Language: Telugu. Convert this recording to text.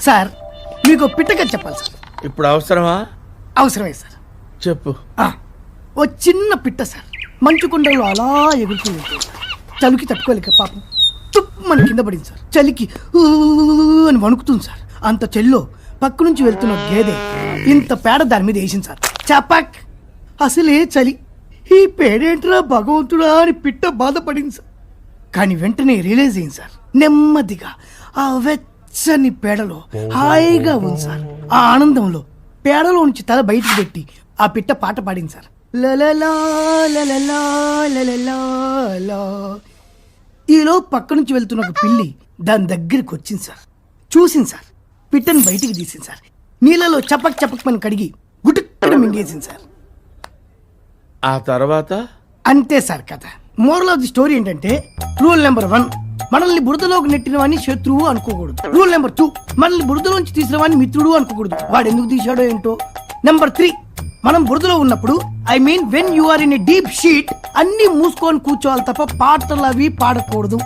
సార్ మీకు పిట్టగా చెప్పాలి సార్. ఇప్పుడు అవసరమా? అవసరమే సార్. చెప్పు. ఓ చిన్న పిట్ట సార్ మంచు కొండలో అలా ఎగురుతూ ఉంటుంది సార్. చలికి తట్టుకోలేక పాపం తుప్పమని కింద పడింది సార్. చలికి ఊ అని వణుకుతుంది సార్. అంత చెల్లో పక్క నుంచి వెళ్తున్న గేదె ఇంత పేడ దాని మీద వేసింది సార్. చపాక్. అసలే చలి, ఈ పేడేంట్రా భగవంతుడా అని పిట్ట బాధపడింది సార్. కానీ వెంటనే రియలైజ్ అయింది సార్. నెమ్మదిగా ఆ వెచ్చని పేడలో హాయిగా ఉంది సార్. ఆ ఆనందంలో పేడలో నుంచి తల బయటికి పెట్టి ఆ పిట్ట పాట పాడింది సార్. లలలా లలలా లలలా లా. ఈలో పక్క నుంచి వెళ్తున్న ఒక పిల్లి దాని దగ్గరికి వచ్చింది సార్. చూసింది సార్. పిట్టని బయటికి తీసింది సార్. నీళ్ళలో చపక్ చపక్ మని కడిగి గుటుక్కడ మింగేసింది సార్. ఆ తర్వాత అంతే సార్ కథ. మోరల్ ఆఫ్ ది స్టోరీ ఏంటంటే, రూల్ నెంబర్ 1, మనల్ని బురదలోకి నెట్టిన వాడిని శత్రువు అనుకోకూడదు. రూల్ నెంబర్ 2, మనల్ని బురదలోంచి తీసిన వాడిని మిత్రుడు అనుకోకూడదు. వాడు ఎందుకు తీశాడో ఏంటో. నెంబర్ 3, మనం బురదలో ఉన్నప్పుడు, I mean when you are in a deep shit, అన్ని మూసుకొని కూర్చోవాలి తప్ప పాటలు అవి పాడకూడదు.